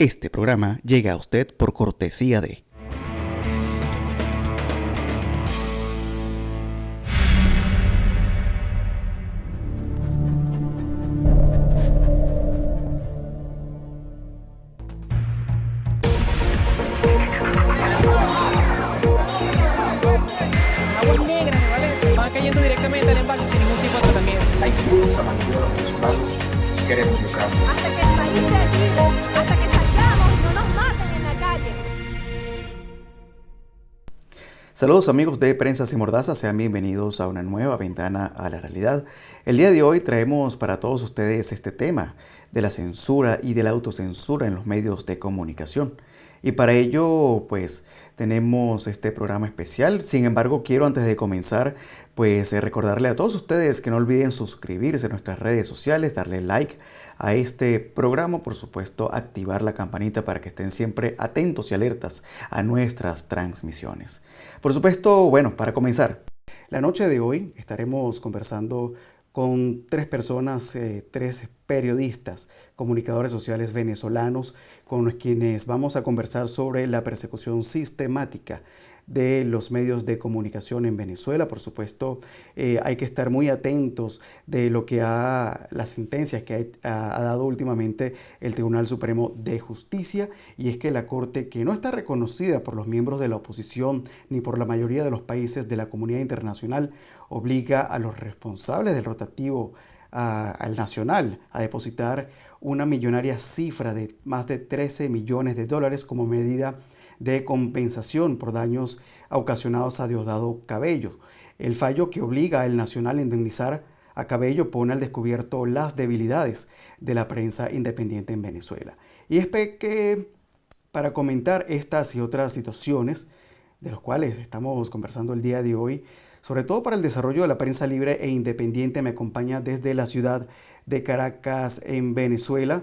Este programa llega a usted por cortesía de Aguas negras de Valencia van cayendo directamente al embalse sin ningún tipo de tratamiento. Hay muchos la mayoría de los venezolanos queremos un cambio. Hasta que el país sea libre, hasta que salgamos, no nos maten en la calle. Saludos amigos de Prensas y Mordazas, sean bienvenidos a una nueva ventana a la realidad. El día de hoy traemos para todos ustedes este tema de la censura y de la autocensura en los medios de comunicación. Y para ello, pues, tenemos este programa especial. Sin embargo, quiero antes de comenzar, pues, recordarle a todos ustedes que no olviden suscribirse a nuestras redes sociales, darle like a este programa, por supuesto, activar la campanita para que estén siempre atentos y alertas a nuestras transmisiones. Por supuesto, bueno, para comenzar, la noche de hoy estaremos conversando con tres personas, tres periodistas, comunicadores sociales venezolanos, con quienes vamos a conversar sobre la persecución sistemática de los medios de comunicación en Venezuela. Por supuesto, hay que estar muy atentos de lo que las sentencias que ha dado últimamente el Tribunal Supremo de Justicia, y es que la Corte, que no está reconocida por los miembros de la oposición ni por la mayoría de los países de la comunidad internacional, obliga a los responsables del rotativo al Nacional a depositar una millonaria cifra de más de 13 millones de dólares como medida de compensación por daños ocasionados a Diosdado Cabello. El fallo que obliga al Nacional a indemnizar a Cabello pone al descubierto las debilidades de la prensa independiente en Venezuela. Y es que para comentar estas y otras situaciones de las cuales estamos conversando el día de hoy, sobre todo para el desarrollo de la prensa libre e independiente, me acompaña desde la ciudad de Caracas, en Venezuela,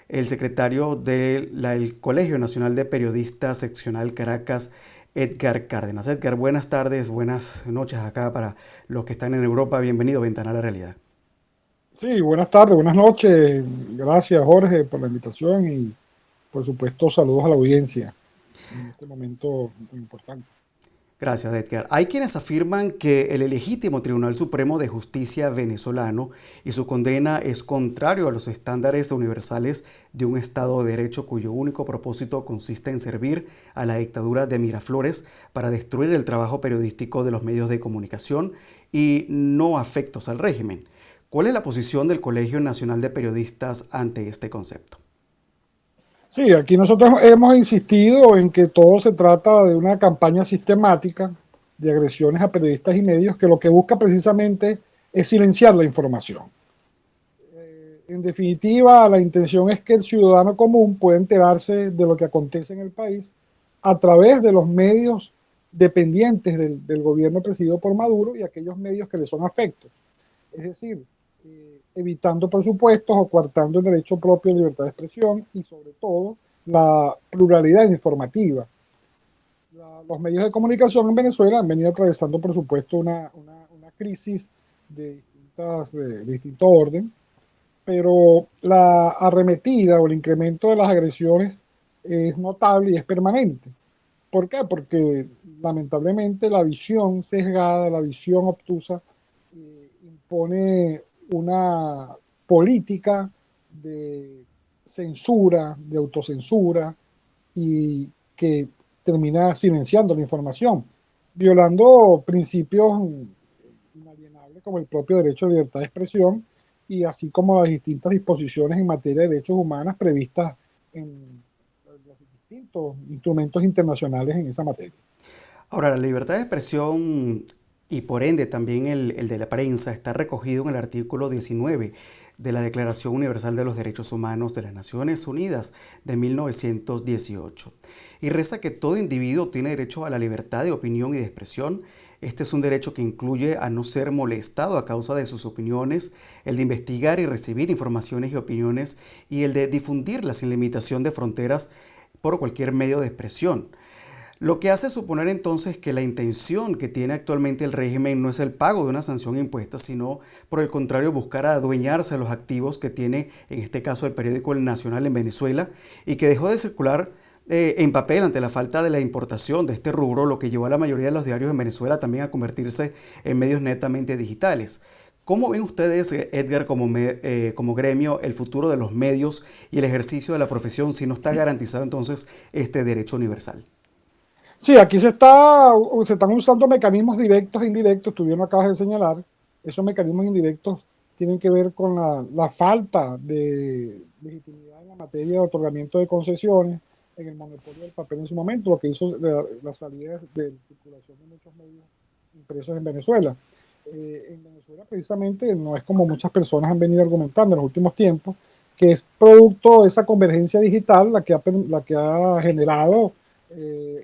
el secretario del Colegio Nacional de Periodistas Seccional Caracas, Edgar Cárdenas. Edgar, buenas tardes, buenas noches acá para los que están en Europa. Bienvenido a Ventana a la Realidad. Sí, buenas tardes, buenas noches. Gracias, Jorge, por la invitación y, por supuesto, saludos a la audiencia en este momento muy importante. Gracias, Edgar. Hay quienes afirman que el ilegítimo Tribunal Supremo de Justicia venezolano y su condena es contrario a los estándares universales de un Estado de Derecho cuyo único propósito consiste en servir a la dictadura de Miraflores para destruir el trabajo periodístico de los medios de comunicación y no afectos al régimen. ¿Cuál es la posición del Colegio Nacional de Periodistas ante este concepto? Sí, aquí nosotros hemos insistido en que todo se trata de una campaña sistemática de agresiones a periodistas y medios que lo que busca precisamente es silenciar la información. En definitiva, la intención es que el ciudadano común pueda enterarse de lo que acontece en el país a través de los medios dependientes del gobierno presidido por Maduro y aquellos medios que le son afectos. Es decir, evitando presupuestos o coartando el derecho propio a libertad de expresión y sobre todo la pluralidad informativa. Los medios de comunicación en Venezuela han venido atravesando por supuesto una crisis de distinto orden, pero la arremetida o el incremento de las agresiones es notable y es permanente. ¿Por qué? Porque lamentablemente la visión sesgada, la visión obtusa impone una política de censura, de autocensura y que termina silenciando la información, violando principios inalienables como el propio derecho a libertad de expresión y así como las distintas disposiciones en materia de derechos humanos previstas en los distintos instrumentos internacionales en esa materia. Ahora, la libertad de expresión y por ende también el de la prensa está recogido en el artículo 19 de la Declaración Universal de los Derechos Humanos de las Naciones Unidas de 1918 y reza que todo individuo tiene derecho a la libertad de opinión y de expresión. Este es un derecho que incluye a no ser molestado a causa de sus opiniones, el de investigar y recibir informaciones y opiniones y el de difundirlas sin limitación de fronteras por cualquier medio de expresión. lo que hace suponer entonces que la intención que tiene actualmente el régimen no es el pago de una sanción impuesta, sino por el contrario buscar adueñarse de los activos que tiene, en este caso el periódico El Nacional en Venezuela, y que dejó de circular en papel ante la falta de la importación de este rubro, lo que llevó a la mayoría de los diarios en Venezuela también a convertirse en medios netamente digitales. ¿Cómo ven ustedes, Edgar, como gremio, el futuro de los medios y el ejercicio de la profesión si no está garantizado entonces este derecho universal? Sí, aquí se están usando mecanismos directos e indirectos, tú bien lo acabas de señalar. Esos mecanismos indirectos tienen que ver con la falta de legitimidad en la materia de otorgamiento de concesiones, en el monopolio del papel en su momento, lo que hizo la salida de circulación de muchos medios impresos en Venezuela. En Venezuela precisamente no es como muchas personas han venido argumentando en los últimos tiempos, que es producto de esa convergencia digital la que ha generado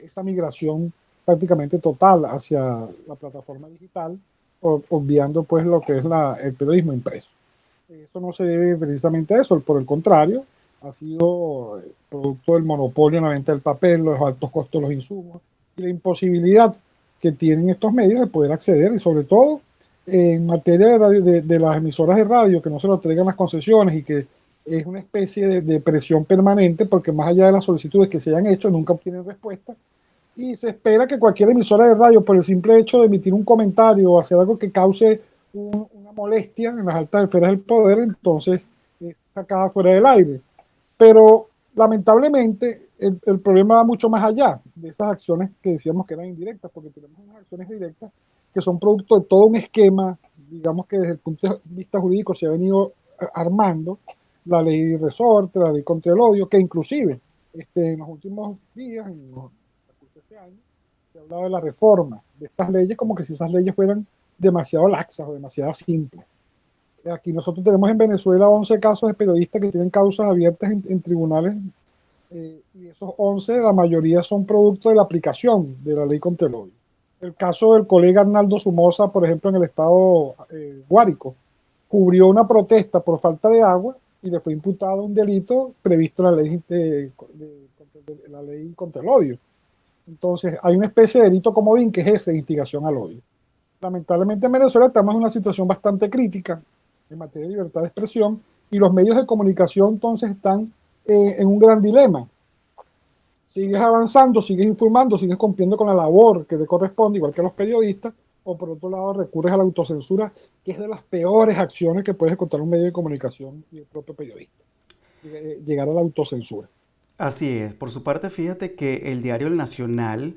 esta migración prácticamente total hacia la plataforma digital, obviando pues lo que es el periodismo impreso. Eso no se debe precisamente a eso, por el contrario, ha sido producto del monopolio en la venta del papel, los altos costos de los insumos y la imposibilidad que tienen estos medios de poder acceder, y sobre todo en materia de, de las emisoras de radio, que no se lo entregan las concesiones y que es una especie de presión permanente, porque más allá de las solicitudes que se hayan hecho, nunca obtienen respuesta, y se espera que cualquier emisora de radio, por el simple hecho de emitir un comentario o hacer algo que cause una molestia en las altas esferas del poder, entonces es sacada fuera del aire. Pero lamentablemente el problema va mucho más allá de esas acciones que decíamos que eran indirectas, porque tenemos unas acciones directas que son producto de todo un esquema, digamos que desde el punto de vista jurídico se ha venido armando, la ley de resorte, la ley contra el odio, que inclusive en los últimos días, este año, se ha hablado de la reforma de estas leyes como que si esas leyes fueran demasiado laxas o demasiado simples. Aquí nosotros tenemos en Venezuela 11 casos de periodistas que tienen causas abiertas en tribunales, y esos 11, la mayoría son producto de la aplicación de la ley contra el odio. El caso del colega Arnaldo Somoza, por ejemplo, en el estado Guárico, cubrió una protesta por falta de agua y le fue imputado un delito previsto en la ley contra el odio. Entonces, hay una especie de delito comodín que es ese, de instigación al odio. Lamentablemente en Venezuela estamos en una situación bastante crítica en materia de libertad de expresión, y los medios de comunicación entonces están en un gran dilema. Sigues avanzando, sigues informando, sigues cumpliendo con la labor que te corresponde, igual que a los periodistas, o por otro lado recurres a la autocensura, que es de las peores acciones que puede ejecutar un medio de comunicación y el propio periodista, llegar a la autocensura. Así es. Por su parte, fíjate que el diario El Nacional,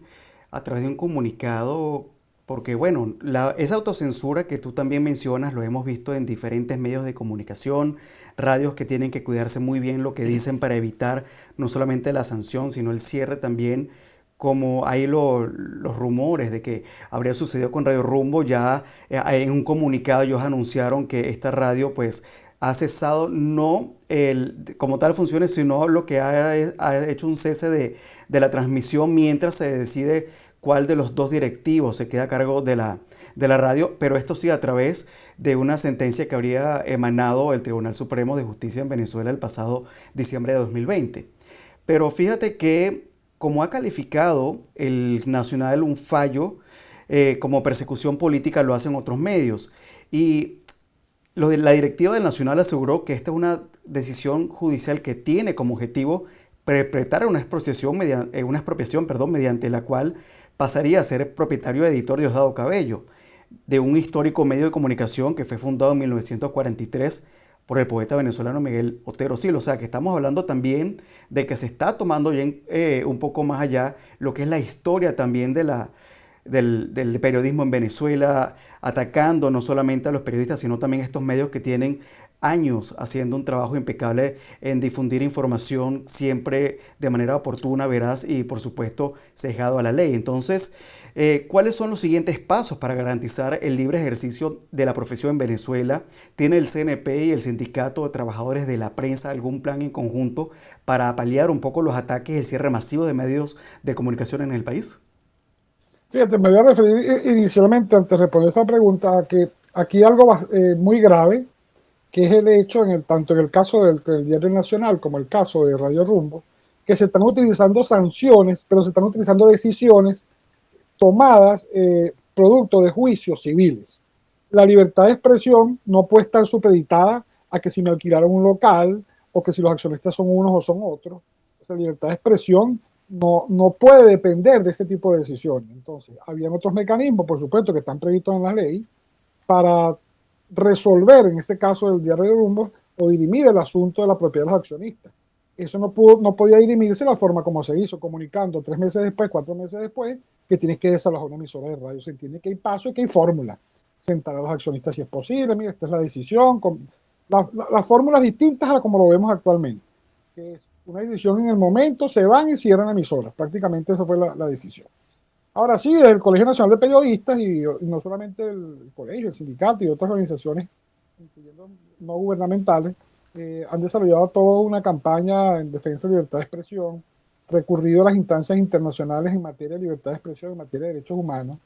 a través de un comunicado, porque bueno, esa autocensura que tú también mencionas, lo hemos visto en diferentes medios de comunicación, radios que tienen que cuidarse muy bien lo que dicen para evitar no solamente la sanción, sino el cierre también, como hay los rumores de que habría sucedido con Radio Rumbo. Ya en un comunicado ellos anunciaron que esta radio pues ha cesado no como tal funciones, sino lo que ha hecho un cese de la transmisión mientras se decide cuál de los dos directivos se queda a cargo de la radio, pero esto sí a través de una sentencia que habría emanado el Tribunal Supremo de Justicia en Venezuela el pasado diciembre de 2020. Pero fíjate que como ha calificado el Nacional un fallo como persecución política, lo hacen otros medios. Y la directiva del Nacional aseguró que esta es una decisión judicial que tiene como objetivo perpetrar una expropiación mediante la cual pasaría a ser propietario editor Diosdado Cabello, de un histórico medio de comunicación que fue fundado en 1943 por el poeta venezolano Miguel Otero Silo. O sea, que estamos hablando también de que se está tomando bien un poco más allá lo que es la historia también del periodismo en Venezuela, atacando no solamente a los periodistas, sino también a estos medios que tienen años haciendo un trabajo impecable en difundir información siempre de manera oportuna, veraz y por supuesto sesgado a la ley. Entonces, ¿cuáles son los siguientes pasos para garantizar el libre ejercicio de la profesión en Venezuela? ¿Tiene el CNP y el Sindicato de Trabajadores de la Prensa algún plan en conjunto para paliar un poco los ataques y el cierre masivo de medios de comunicación en el país? Fíjate, me voy a referir inicialmente, antes de responder esta pregunta, a que aquí algo muy grave, que es el hecho, tanto en el caso del Diario Nacional como el caso de Radio Rumbo, que se están utilizando sanciones, pero se están utilizando decisiones tomadas producto de juicios civiles. La libertad de expresión no puede estar supeditada a que si me alquilaron un local o que si los accionistas son unos o son otros. La libertad de expresión no puede depender de ese tipo de decisiones. Entonces, habían otros mecanismos, por supuesto, que están previstos en la ley para resolver, en este caso del diario de Rumbo, o dirimir el asunto de la propiedad de los accionistas. Eso no podía dirimirse de la forma como se hizo, comunicando 3 meses después, 4 meses después, que tienes que desalojar una emisora de radio. Se entiende que hay paso y que hay fórmula. Sentar a los accionistas si es posible, mira, esta es la decisión. Las fórmulas distintas a como lo vemos actualmente, que es una decisión en el momento, se van y cierran emisoras. Prácticamente esa fue la decisión. Ahora sí, desde el Colegio Nacional de Periodistas, y no solamente el colegio, el sindicato y otras organizaciones, incluyendo no gubernamentales, han desarrollado toda una campaña en defensa de libertad de expresión, recurrido a las instancias internacionales en materia de libertad de expresión, en materia de derechos humanos,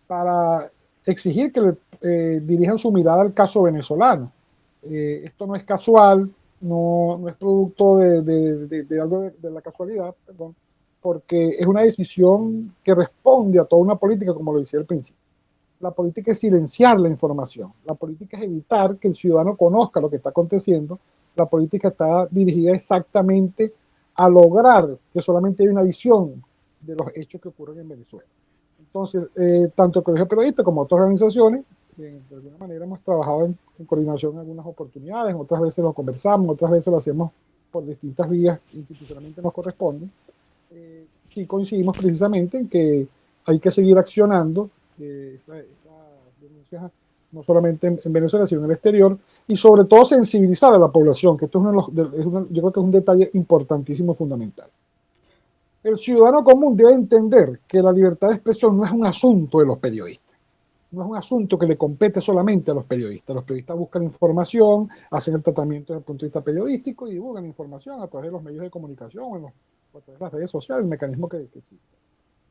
para exigir que dirijan su mirada al caso venezolano. Esto no es casual, no es producto de algo de la casualidad, perdón, porque es una decisión que responde a toda una política, como lo decía al principio. La política es silenciar la información, la política es evitar que el ciudadano conozca lo que está aconteciendo, la política está dirigida exactamente a lograr que solamente hay una visión de los hechos que ocurren en Venezuela. Entonces, tanto el Colegio de Periodistas como otras organizaciones, de alguna manera hemos trabajado en coordinación en algunas oportunidades, otras veces lo conversamos, otras veces lo hacemos por distintas vías institucionalmente nos corresponden. Sí coincidimos precisamente en que hay que seguir accionando esa denuncia no solamente en Venezuela, sino en el exterior, y sobre todo sensibilizar a la población, que esto yo creo que es un detalle importantísimo, fundamental. El ciudadano común debe entender que la libertad de expresión no es un asunto de los periodistas, no es un asunto que le compete solamente a los periodistas. Los periodistas buscan información, hacen el tratamiento desde el punto de vista periodístico y divulgan información a través de los medios de comunicación o a través de las redes sociales, el mecanismo que existe.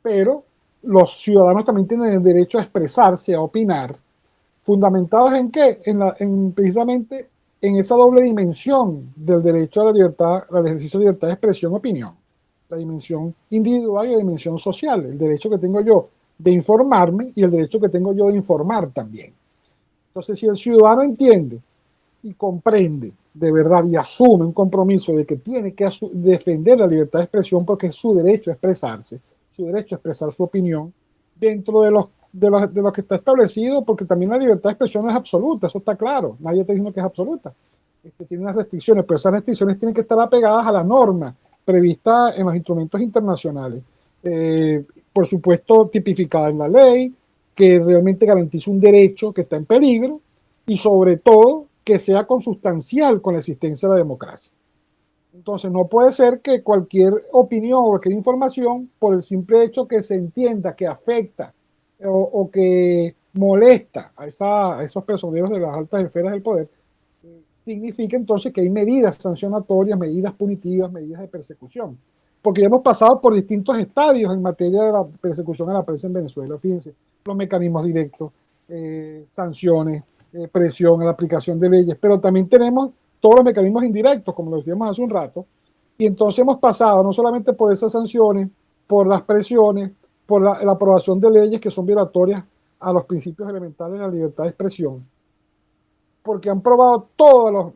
Pero los ciudadanos también tienen el derecho a expresarse, a opinar, fundamentados en qué? Precisamente en esa doble dimensión del derecho a la libertad, al ejercicio de libertad de expresión y opinión. La dimensión individual y la dimensión social, el derecho que tengo yo de informarme y el derecho que tengo yo de informar también. Entonces, si el ciudadano entiende y comprende de verdad y asume un compromiso de que tiene que defender la libertad de expresión porque es su derecho a expresarse, su derecho a expresar su opinión, dentro de lo que está establecido, porque también la libertad de expresión no es absoluta, eso está claro, nadie está diciendo que es absoluta. Tiene unas restricciones, pero esas restricciones tienen que estar apegadas a la norma prevista en los instrumentos internacionales. Por supuesto, tipificada en la ley, que realmente garantice un derecho que está en peligro y sobre todo que sea consustancial con la existencia de la democracia. Entonces no puede ser que cualquier opinión o cualquier información, por el simple hecho que se entienda que afecta o que molesta a esos personeros de las altas esferas del poder, significa entonces que hay medidas sancionatorias, medidas punitivas, medidas de persecución. Porque ya hemos pasado por distintos estadios en materia de la persecución a la prensa en Venezuela. Fíjense, los mecanismos directos, sanciones, presión a la aplicación de leyes, pero también tenemos todos los mecanismos indirectos, como lo decíamos hace un rato, y entonces hemos pasado no solamente por esas sanciones, por las presiones, por la aprobación de leyes que son violatorias a los principios elementales de la libertad de expresión, porque han probado todos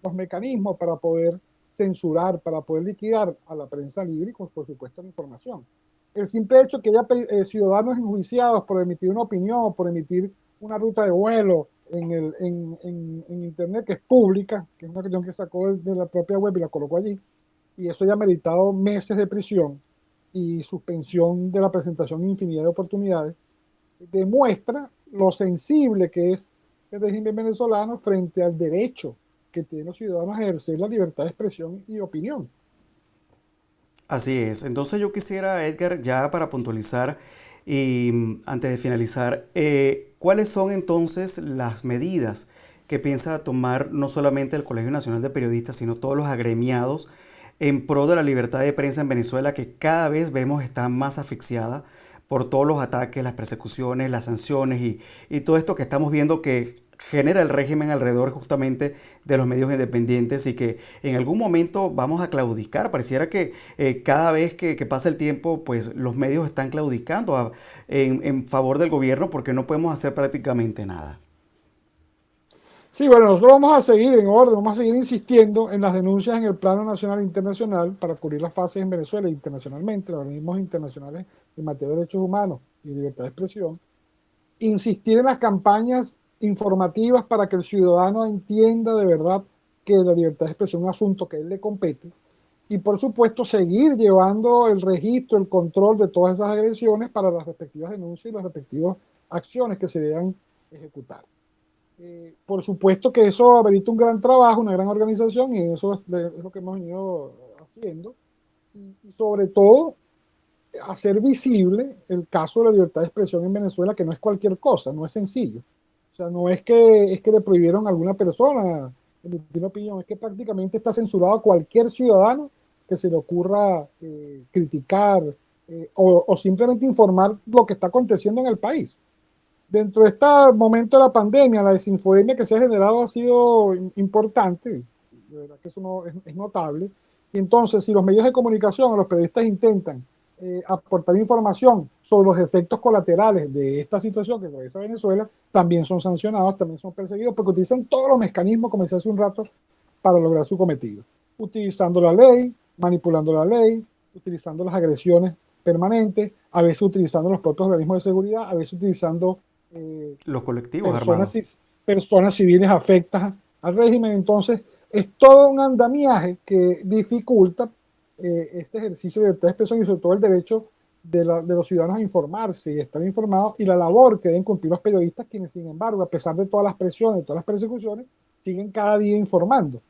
los mecanismos para poder censurar, para poder liquidar a la prensa libre y, por supuesto, la información. El simple hecho que haya ciudadanos enjuiciados por emitir una opinión, por emitir una ruta de vuelo en Internet, que es pública, que es una cuestión que sacó de la propia web y la colocó allí, y eso ya ha meritado meses de prisión y suspensión de la presentación en infinidad de oportunidades, demuestra lo sensible que es el régimen venezolano frente al derecho que tienen los ciudadanos a ejercer la libertad de expresión y opinión. Así es. Entonces yo quisiera, Edgar, ya para puntualizar y antes de finalizar, ¿cuáles son entonces las medidas que piensa tomar no solamente el Colegio Nacional de Periodistas, sino todos los agremiados en pro de la libertad de prensa en Venezuela, que cada vez vemos está más asfixiada por todos los ataques, las persecuciones, las sanciones y todo esto que estamos viendo que genera el régimen alrededor justamente de los medios independientes y que en algún momento vamos a claudicar. Pareciera que cada vez que pasa el tiempo, pues los medios están claudicando en favor del gobierno porque no podemos hacer prácticamente nada. Sí, bueno, nosotros vamos a seguir en orden, vamos a seguir insistiendo en las denuncias en el plano nacional e internacional para cubrir las fases en Venezuela e internacionalmente, los organismos internacionales en materia de derechos humanos y libertad de expresión. Insistir en las campañas informativas para que el ciudadano entienda de verdad que la libertad de expresión es un asunto que a él le compete. Y por supuesto, seguir llevando el registro, el control de todas esas agresiones para las respectivas denuncias y las respectivas acciones que se deban ejecutar. Por supuesto que eso amerita un gran trabajo, una gran organización, y eso es lo que hemos venido haciendo. Y sobre todo, hacer visible el caso de la libertad de expresión en Venezuela, que no es cualquier cosa, no es sencillo. O sea, no es que le prohibieron a alguna persona emitir opinión, es que prácticamente está censurado a cualquier ciudadano que se le ocurra criticar o simplemente informar lo que está aconteciendo en el país. Dentro de este momento de la pandemia, la desinfodemia que se ha generado ha sido importante, de verdad que eso no, es notable. Y entonces, si los medios de comunicación o los periodistas intentan aportar información sobre los efectos colaterales de esta situación que atraviesa Venezuela, también son sancionados, también son perseguidos, porque utilizan todos los mecanismos, como decía hace un rato, para lograr su cometido. Utilizando la ley, manipulando la ley, utilizando las agresiones permanentes, a veces utilizando los propios organismos de seguridad, a veces utilizando los colectivos armados. Personas civiles afectas al régimen. Entonces, es todo un andamiaje que dificulta este ejercicio de libertad de expresión y sobre todo el derecho de los ciudadanos a informarse y estar informados y la labor que deben cumplir los periodistas, quienes sin embargo, a pesar de todas las presiones, de todas las persecuciones, siguen cada día informando.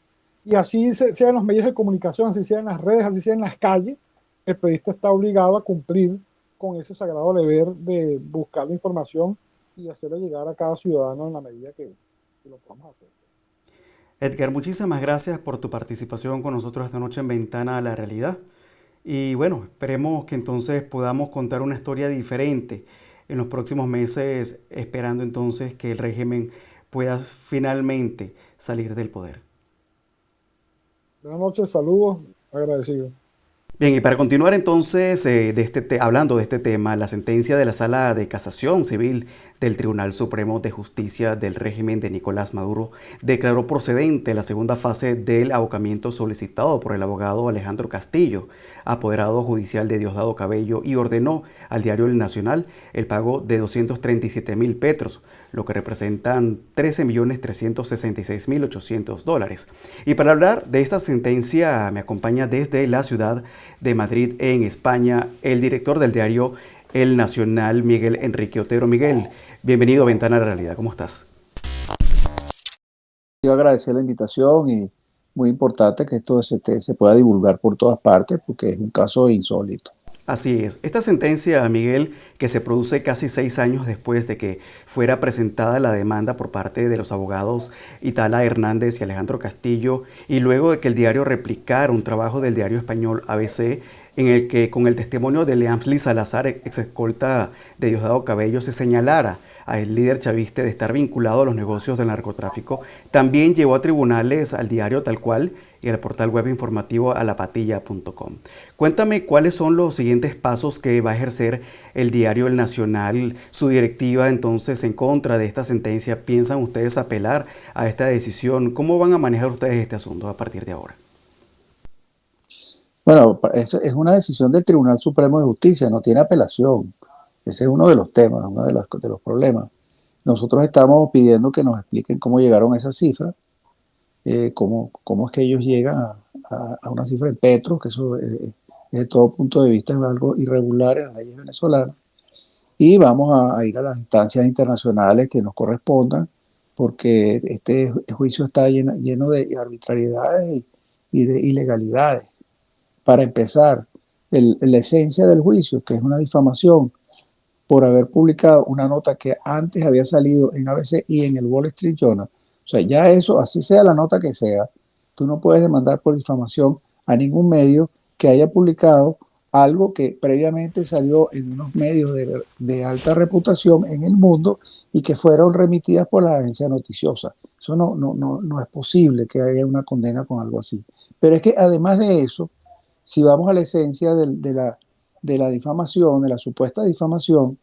Y así sean los medios de comunicación, así sean las redes, así sean las calles, el periodista está obligado a cumplir con ese sagrado deber de buscar la información y hacerla llegar a cada ciudadano en la medida que lo podamos hacer. Edgar, muchísimas gracias por tu participación con nosotros esta noche en Ventana a la Realidad. Y bueno, esperemos que entonces podamos contar una historia diferente en los próximos meses, esperando entonces que el régimen pueda finalmente salir del poder. Buenas noches, saludos, agradecido. Bien, y para continuar entonces hablando de este tema, la sentencia de la Sala de Casación Civil del Tribunal Supremo de Justicia del régimen de Nicolás Maduro declaró procedente la segunda fase del ahogamiento solicitado por el abogado Alejandro Castillo, apoderado judicial de Diosdado Cabello, y ordenó al diario El Nacional el pago de 237.000 petros, lo que representan $13.366.800. Y para hablar de esta sentencia me acompaña desde la ciudad de Madrid, en España, el director del diario El Nacional, Miguel Enrique Otero. Miguel, bienvenido a Ventana a la Realidad. ¿Cómo estás? Yo agradecer la invitación y muy importante que esto se pueda divulgar por todas partes porque es un caso insólito. Así es. Esta sentencia, Miguel, que se produce casi 6 años después de que fuera presentada la demanda por parte de los abogados Itala Hernández y Alejandro Castillo, y luego de que el diario replicara un trabajo del diario español ABC, en el que con el testimonio de Leamsli Salazar, ex escolta de Diosdado Cabello, se señalara al líder chavista de estar vinculado a los negocios del narcotráfico, también llevó a tribunales al diario Tal Cual y al portal web informativo alapatilla.com. Cuéntame cuáles son los siguientes pasos que va a ejercer el diario El Nacional, su directiva entonces en contra de esta sentencia. ¿Piensan ustedes apelar a esta decisión? ¿Cómo van a manejar ustedes este asunto a partir de ahora? Bueno, es una decisión del Tribunal Supremo de Justicia, no tiene apelación. Ese es uno de los temas, uno de los problemas. Nosotros estamos pidiendo que nos expliquen cómo llegaron a esa cifra, cómo es que ellos llegan a una cifra en petros, que eso desde todo punto de vista es algo irregular en las leyes venezolanas. Y vamos a ir a las instancias internacionales que nos correspondan, porque este juicio está lleno de arbitrariedades y de ilegalidades. Para empezar, la esencia del juicio, que es una difamación por haber publicado una nota que antes había salido en ABC y en el Wall Street Journal. O sea, ya eso, así sea la nota que sea, tú no puedes demandar por difamación a ningún medio que haya publicado algo que previamente salió en unos medios de alta reputación en el mundo y que fueron remitidas por la agencia noticiosa. Eso no es posible que haya una condena con algo así. Pero es que además de eso, si vamos a la esencia de la difamación, de la supuesta difamación,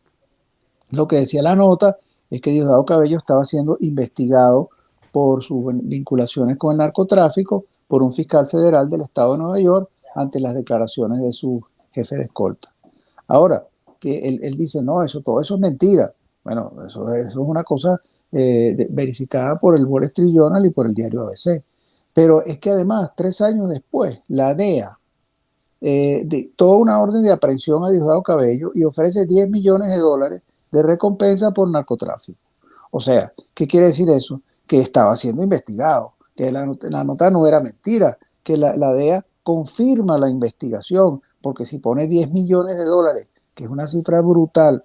lo que decía la nota es que Diosdado Cabello estaba siendo investigado por sus vinculaciones con el narcotráfico por un fiscal federal del estado de Nueva York ante las declaraciones de su jefe de escolta. Ahora, que él dice, no, todo eso es mentira. Bueno, eso es una cosa verificada por el Wall Street Journal y por el diario ABC. Pero es que además, 3 años después, la DEA de toda una orden de aprehensión a Diosdado Cabello y ofrece $10 millones de recompensa por narcotráfico. O sea, ¿qué quiere decir eso? Que estaba siendo investigado, que la nota no era mentira, que la DEA confirma la investigación, porque si pone $10 millones, que es una cifra brutal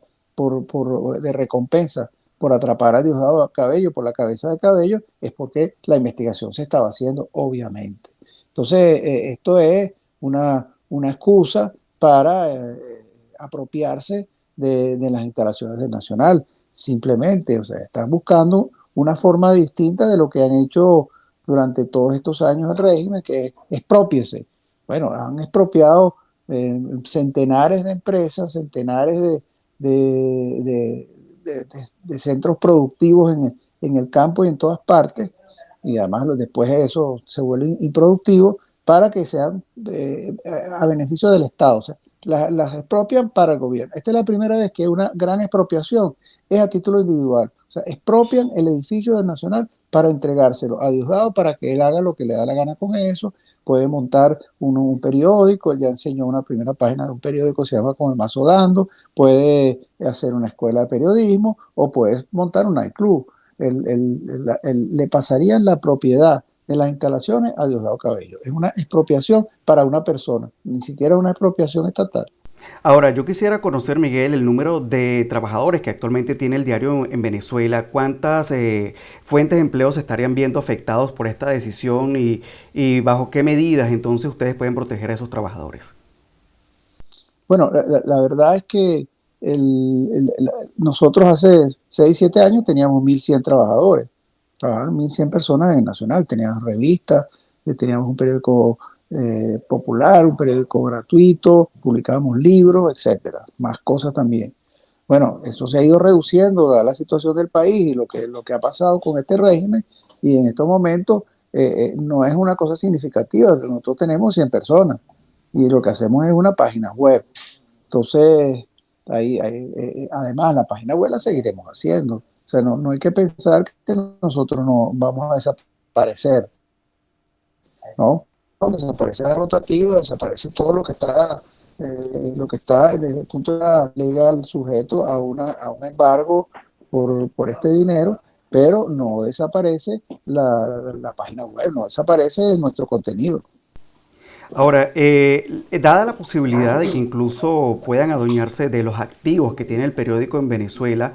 de recompensa por atrapar a Diosdado Cabello, por la cabeza de Cabello, es porque la investigación se estaba haciendo, obviamente. Entonces, esto es una excusa para apropiarse de las instalaciones del Nacional. Simplemente, o sea, están buscando una forma distinta de lo que han hecho durante todos estos años el régimen, que es expropiese. Bueno, han expropiado centenares de empresas, centenares de centros productivos en el campo y en todas partes, y además después eso se vuelve improductivo para que sean a beneficio del Estado. O sea, las expropian para el gobierno. Esta es la primera vez que una gran expropiación es a título individual. O sea, expropian el edificio del Nacional para entregárselo a Diosdado para que él haga lo que le da la gana con eso. Puede montar un periódico, él ya enseñó una primera página de un periódico que se llama Con el Mazo Dando, puede hacer una escuela de periodismo o puede montar un nightclub. Le pasarían la propiedad de las instalaciones a Diosdado Cabello. Es una expropiación para una persona, ni siquiera una expropiación estatal. Ahora, yo quisiera conocer, Miguel, el número de trabajadores que actualmente tiene el diario en Venezuela. ¿Cuántas fuentes de empleo se estarían viendo afectados por esta decisión y bajo qué medidas entonces ustedes pueden proteger a esos trabajadores? Bueno, la verdad es que nosotros hace 6, 7 años teníamos 1.100 trabajadores. Trabajaban 1.100 personas en el Nacional. Teníamos revistas, teníamos un periódico popular, un periódico gratuito, publicábamos libros, etcétera, más cosas también. Bueno, eso se ha ido reduciendo dada la situación del país y lo que ha pasado con este régimen, y en estos momentos no es una cosa significativa. Nosotros tenemos 100 personas y lo que hacemos es una página web. Entonces, además la página web la seguiremos haciendo. O sea, no hay que pensar que nosotros no vamos a desaparecer, ¿no? Desaparece la rotativa, desaparece todo lo que está desde el punto de vista legal sujeto a un embargo por este dinero, pero no desaparece la página web, no desaparece nuestro contenido. Ahora, dada la posibilidad de que incluso puedan adueñarse de los activos que tiene el periódico en Venezuela,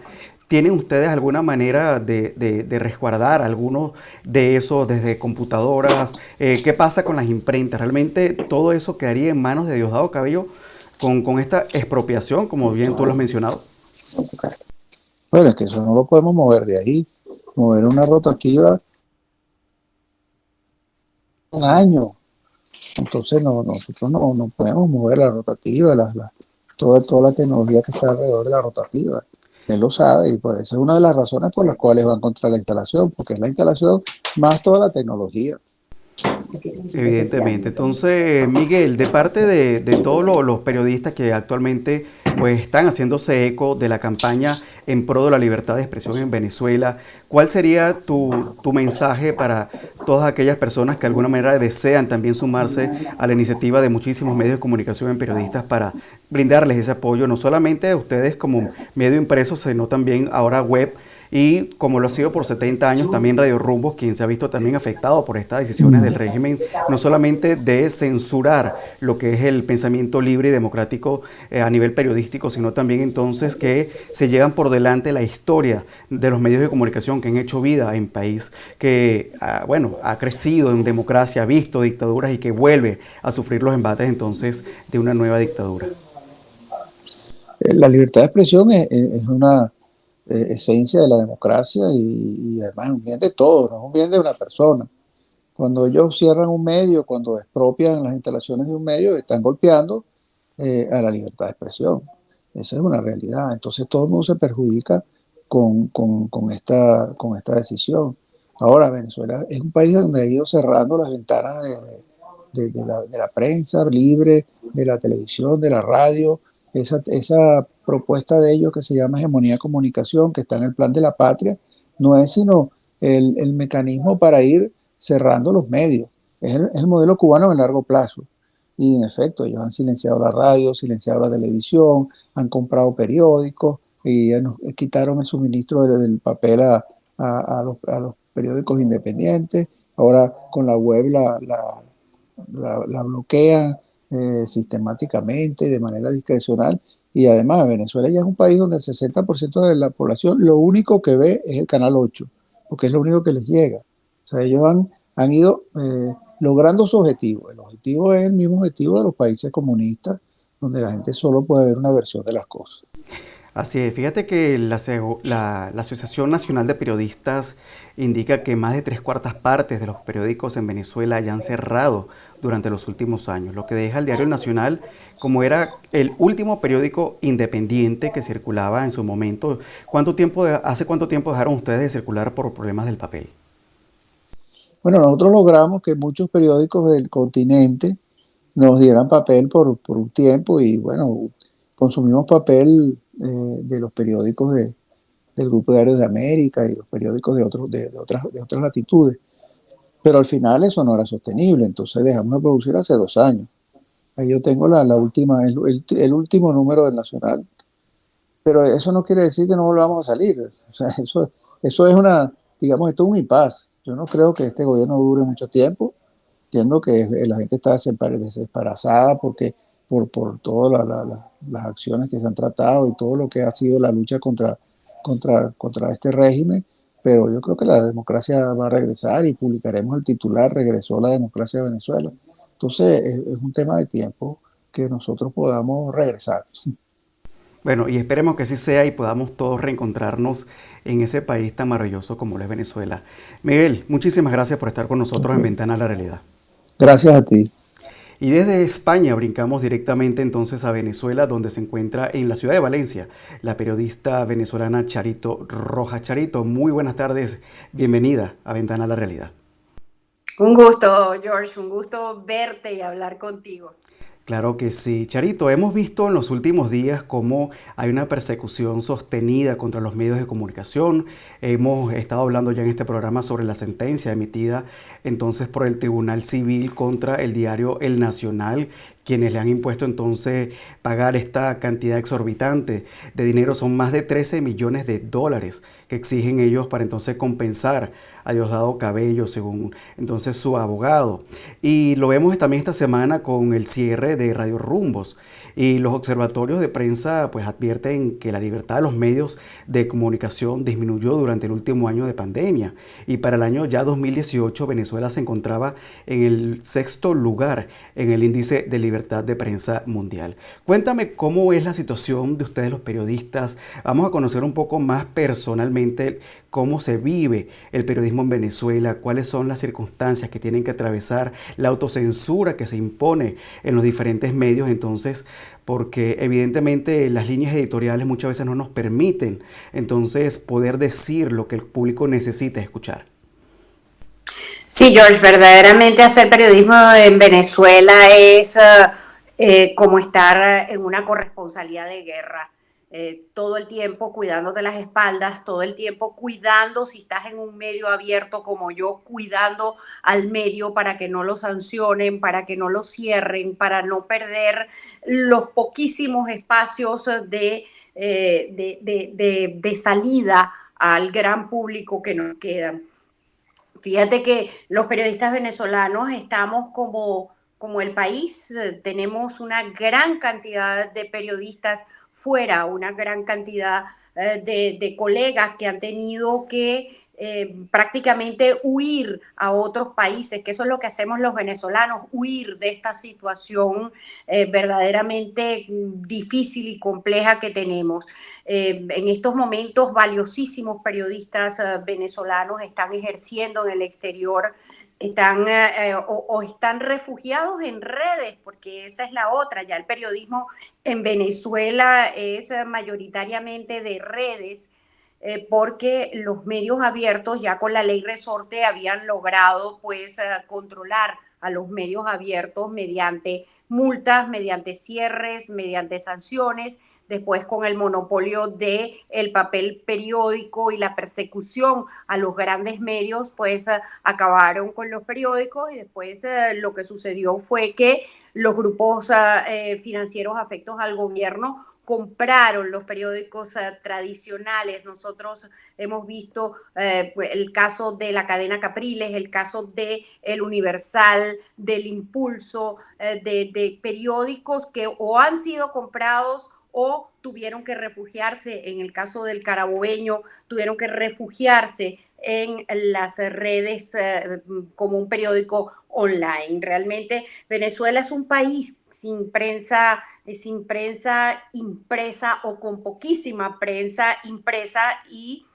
¿tienen ustedes alguna manera de resguardar algunos de esos desde computadoras? ¿Qué pasa con las imprentas? ¿Realmente todo eso quedaría en manos de Diosdado Cabello con esta expropiación, como bien tú lo has mencionado? Bueno, es que eso no lo podemos mover de ahí. Mover una rotativa un año. Entonces nosotros no podemos mover la rotativa, toda la tecnología que está alrededor de la rotativa. Él lo sabe y por eso es una de las razones por las cuales van contra la instalación, porque es la instalación más toda la tecnología. Evidentemente. Entonces, Miguel, de parte de todos los periodistas que actualmente pues, están haciéndose eco de la campaña en pro de la libertad de expresión en Venezuela, ¿cuál sería tu mensaje para todas aquellas personas que de alguna manera desean también sumarse a la iniciativa de muchísimos medios de comunicación en periodistas para brindarles ese apoyo, no solamente a ustedes como medio impreso, sino también ahora web, y como lo ha sido por 70 años también Radio Rumbos, quien se ha visto también afectado por estas decisiones del régimen, no solamente de censurar lo que es el pensamiento libre y democrático a nivel periodístico, sino también entonces que se llevan por delante la historia de los medios de comunicación que han hecho vida en país que, bueno, ha crecido en democracia, ha visto dictaduras y que vuelve a sufrir los embates entonces de una nueva dictadura. La libertad de expresión es una esencia de la democracia y además es un bien de todos, no es un bien de una persona. Cuando ellos cierran un medio, cuando expropian las instalaciones de un medio, están golpeando a la libertad de expresión. Esa es una realidad. Entonces todo el mundo se perjudica con esta decisión. Ahora, Venezuela es un país donde ha ido cerrando las ventanas de la prensa libre, de la televisión, de la radio. Esa propuesta de ellos que se llama hegemonía de comunicación, que está en el plan de la patria, no es sino el mecanismo para ir cerrando los medios. Es el modelo cubano en largo plazo. Y en efecto, ellos han silenciado la radio, silenciado la televisión, han comprado periódicos y nos quitaron el suministro del papel a los periódicos independientes. Ahora con la web la bloquean sistemáticamente, de manera discrecional. Y además, Venezuela ya es un país donde el 60% de la población lo único que ve es el Canal 8, porque es lo único que les llega. O sea, ellos han ido logrando su objetivo. El objetivo es el mismo objetivo de los países comunistas, donde la gente solo puede ver una versión de las cosas. Así es, fíjate que la Asociación Nacional de Periodistas indica que más de 3/4 de los periódicos en Venezuela ya han cerrado durante los últimos años, lo que deja al Diario Nacional como era el último periódico independiente que circulaba en su momento. ¿Hace cuánto tiempo dejaron ustedes de circular por problemas del papel? Bueno, nosotros logramos que muchos periódicos del continente nos dieran papel por un tiempo y bueno, consumimos papel de los periódicos del Grupo de Diarios de América y los periódicos de otras latitudes. Pero al final eso no era sostenible, entonces dejamos de producir hace 2 años. Ahí yo tengo la última, el último número del Nacional, pero eso no quiere decir que no volvamos a salir. O sea, eso es digamos, esto es un impasse. Yo no creo que este gobierno dure mucho tiempo. Entiendo que la gente está desesperanzada porque por todas las acciones que se han tratado y todo lo que ha sido la lucha contra este régimen, pero yo creo que la democracia va a regresar y publicaremos el titular: regresó la democracia a Venezuela. Entonces es un tema de tiempo que nosotros podamos regresar. Bueno, y esperemos que así sea y podamos todos reencontrarnos en ese país tan maravilloso como lo es Venezuela. Miguel, muchísimas gracias por estar con nosotros en Ventana a la Realidad. Gracias a ti. Y desde España brincamos directamente entonces a Venezuela, donde se encuentra en la ciudad de Valencia la periodista venezolana Charito Rojas. Charito, muy buenas tardes, bienvenida a Ventana a la Realidad. Un gusto, George, un gusto verte y hablar contigo. Claro que sí. Charito, hemos visto en los últimos días cómo hay una persecución sostenida contra los medios de comunicación. Hemos estado hablando ya en este programa sobre la sentencia emitida entonces por el Tribunal Civil contra el diario El Nacional, quienes le han impuesto entonces pagar esta cantidad exorbitante de dinero. Son más de 13 millones de dólares que exigen ellos para entonces compensar a Diosdado Cabello, según entonces su abogado. Y lo vemos también esta semana con el cierre de Radio Rumbos. Y los observatorios de prensa pues advierten que la libertad de los medios de comunicación disminuyó durante el último año de pandemia. Y para el año ya 2018 Venezuela se encontraba en el 6º lugar en el índice de libertad de prensa mundial. Cuéntame cómo es la situación de ustedes los periodistas. Vamos a conocer un poco más personalmente cómo se vive el periodismo en Venezuela, cuáles son las circunstancias que tienen que atravesar, la autocensura que se impone en los diferentes medios, entonces, porque evidentemente las líneas editoriales muchas veces no nos permiten entonces poder decir lo que el público necesita escuchar. Sí, George, verdaderamente hacer periodismo en Venezuela es como estar en una corresponsalía de guerra. Todo el tiempo cuidándote las espaldas, todo el tiempo cuidando, si estás en un medio abierto como yo, cuidando al medio para que no lo sancionen, para que no lo cierren, para no perder los poquísimos espacios de salida al gran público que nos queda. Fíjate que los periodistas venezolanos estamos como el país, tenemos una gran cantidad de periodistas fuera, una gran cantidad de colegas que han tenido que prácticamente huir a otros países, que eso es lo que hacemos los venezolanos, huir de esta situación verdaderamente difícil y compleja que tenemos. En estos momentos, valiosísimos periodistas venezolanos están ejerciendo en el exterior, están o están refugiados en redes, porque esa es la otra. Ya el periodismo en Venezuela es mayoritariamente de redes, porque los medios abiertos ya con la ley resorte habían logrado pues controlar a los medios abiertos mediante multas, mediante cierres, mediante sanciones. Después con el monopolio del papel periódico y la persecución a los grandes medios, pues acabaron con los periódicos y después lo que sucedió fue que los grupos financieros afectos al gobierno compraron los periódicos tradicionales. Nosotros hemos visto el caso de la cadena Capriles, el caso de El Universal, del Impulso, de periódicos que o han sido comprados o tuvieron que refugiarse, en el caso del Carabobeño, tuvieron que refugiarse en las redes como un periódico online. Realmente Venezuela es un país sin prensa impresa o con poquísima prensa impresa y